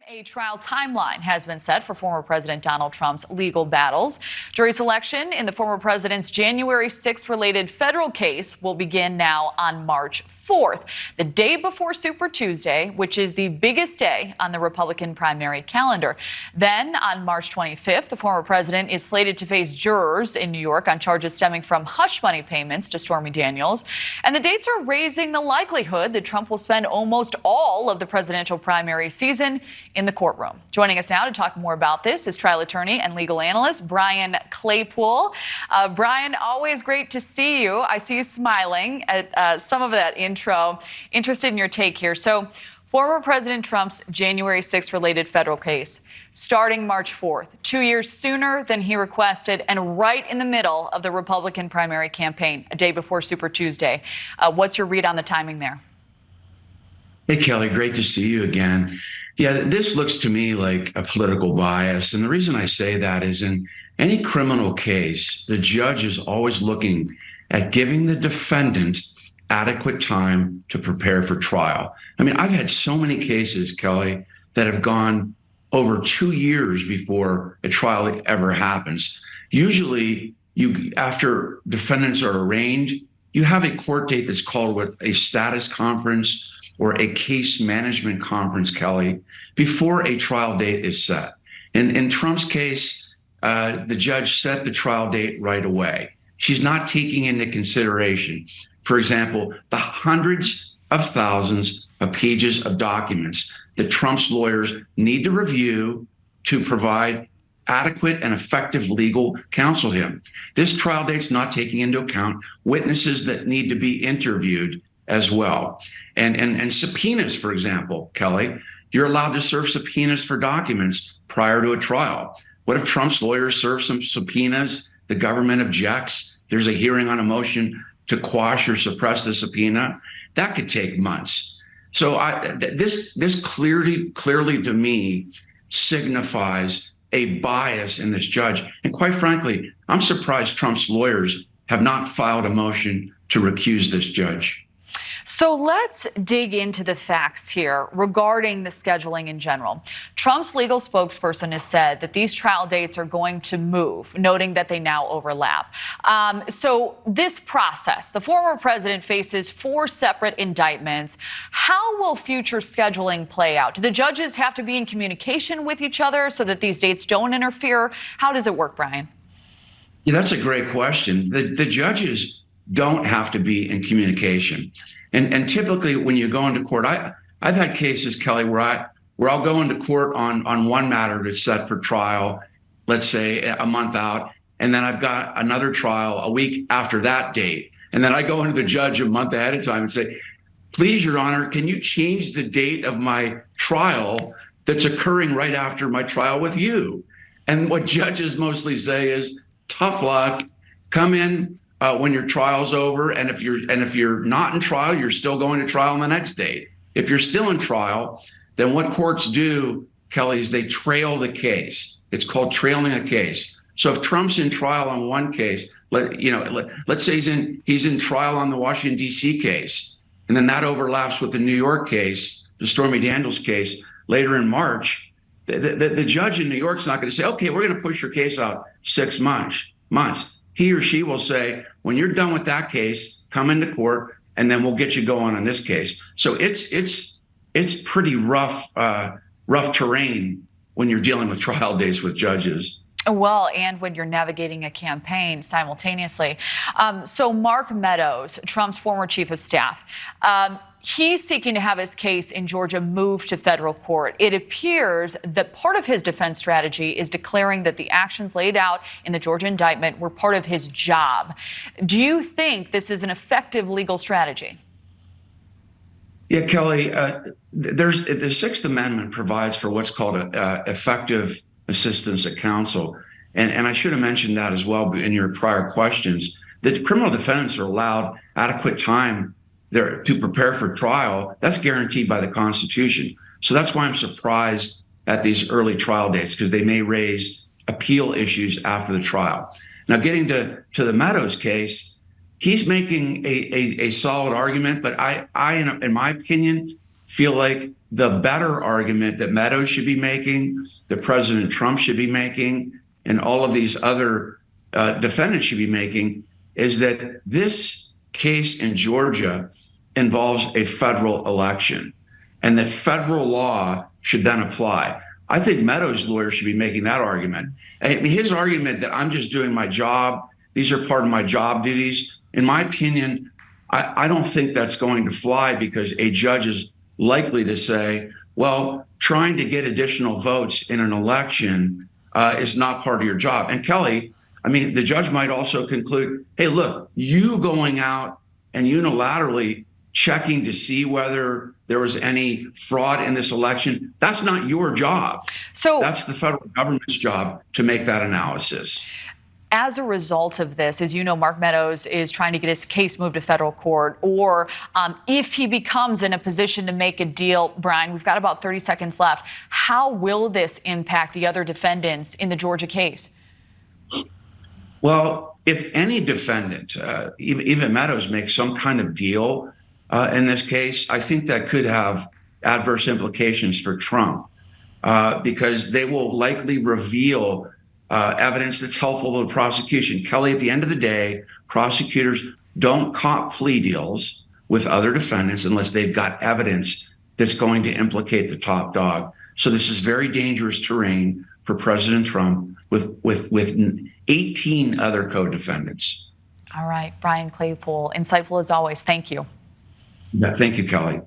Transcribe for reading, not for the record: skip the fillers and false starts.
A trial timeline has been set for former President Donald Trump's legal battles. Jury selection in the former president's January 6th related federal case will begin now on March 4th, the day before Super Tuesday, which is the biggest day on the Republican primary calendar. Then on March 25th, the former president is slated to face jurors in New York on charges stemming from hush money payments to Stormy Daniels. And the dates are raising the likelihood that Trump will spend almost all of the presidential primary season in the courtroom. Joining us now to talk more about this is trial attorney and legal analyst Brian Claypool. Brian, always great to see you. I see you smiling at some of that intro. Interested in your take here. So, former President Trump's January 6th related federal case starting March 4th, 2 years sooner than he requested and right in the middle of the Republican primary campaign, a day before Super Tuesday. What's your read on the timing there? Hey, Kelly, great to see you again. Yeah, this looks to me like a political bias. And the reason I say that is in any criminal case, the judge is always looking at giving the defendant adequate time to prepare for trial. I mean, I've had so many cases, Kelly, that have gone over 2 years before a trial ever happens. Usually, after defendants are arraigned, you have a court date that's called a status conference or a case management conference, Kelly, before a trial date is set. In Trump's case, the judge set the trial date right away. She's not taking into consideration, for example, the hundreds of thousands of pages of documents that Trump's lawyers need to review to provide adequate and effective legal counsel to him. This trial date's not taking into account witnesses that need to be interviewed as well. And subpoenas, for example, Kelly, you're allowed to serve subpoenas for documents prior to a trial. What if Trump's lawyers serve some subpoenas? The government objects. There's a hearing on a motion to quash or suppress the subpoena. That could take months. So this clearly to me signifies a bias in this judge. And quite frankly, I'm surprised Trump's lawyers have not filed a motion to recuse this judge. So let's dig into the facts here regarding the scheduling in general. Trump's legal spokesperson has said that these trial dates are going to move, noting that they now overlap. So this process, the former president faces 4 separate indictments. How will future scheduling play out? Do the judges have to be in communication with each other so that these dates don't interfere? How does it work, Brian? Yeah, that's a great question. The judges don't have to be in communication. And typically when you go into court, I've had cases, Kelly, where I'll go into court on one matter that's set for trial, let's say a month out, and then I've got another trial a week after that date. And then I go into the judge a month ahead of time and say, please, Your Honor, can you change the date of my trial that's occurring right after my trial with you? And what judges mostly say is, tough luck, come in when your trial's over, and if you're not in trial, you're still going to trial on the next date. If you're still in trial, then what courts do, Kelly, is they trail the case. It's called trailing a case. So if Trump's in trial on one case, let's say he's in trial on the Washington D.C. case, and then that overlaps with the New York case, the Stormy Daniels case, later in March. The judge in New York's not going to say, okay, we're going to push your case out 6 months. He or she will say, when you're done with that case, come into court, and then we'll get you going on this case. So it's pretty rough terrain when you're dealing with trial dates with judges. Well, and when you're navigating a campaign simultaneously. So Mark Meadows, Trump's former chief of staff, he's seeking to have his case in Georgia moved to federal court. It appears that part of his defense strategy is declaring that the actions laid out in the Georgia indictment were part of his job. Do you think this is an effective legal strategy? Yeah, Kelly, the Sixth Amendment provides for what's called effective assistance of counsel. And I should have mentioned that as well in your prior questions, that criminal defendants are allowed adequate time to prepare for trial. That's guaranteed by the Constitution. So that's why I'm surprised at these early trial dates, because they may raise appeal issues after the trial. Now, getting to the Meadows case, he's making a solid argument, but I, in my opinion, feel like the better argument that Meadows should be making, that President Trump should be making, and all of these other defendants should be making is that this case in Georgia involves a federal election and that federal law should then apply. I think Meadows' lawyer should be making that argument. I mean, his argument that I'm just doing my job, these are part of my job duties, in my opinion, I don't think that's going to fly because a judge is likely to say, well, trying to get additional votes in an election is not part of your job. And Kelly, I mean, the judge might also conclude, hey, look, you going out and unilaterally checking to see whether there was any fraud in this election, that's not your job. So that's the federal government's job to make that analysis. As a result of this, as you know, Mark Meadows is trying to get his case moved to federal court, or if he becomes in a position to make a deal, Brian, we've got about 30 seconds left. How will this impact the other defendants in the Georgia case? Well, if any defendant, even Meadows, makes some kind of deal in this case, I think that could have adverse implications for Trump because they will likely reveal evidence that's helpful to the prosecution. Kelly, at the end of the day, prosecutors don't cut plea deals with other defendants unless they've got evidence that's going to implicate the top dog. So this is very dangerous terrain for President Trump with 18 other co-defendants. All right, Brian Claypool, insightful as always. Thank you. Yeah, thank you, Kelly.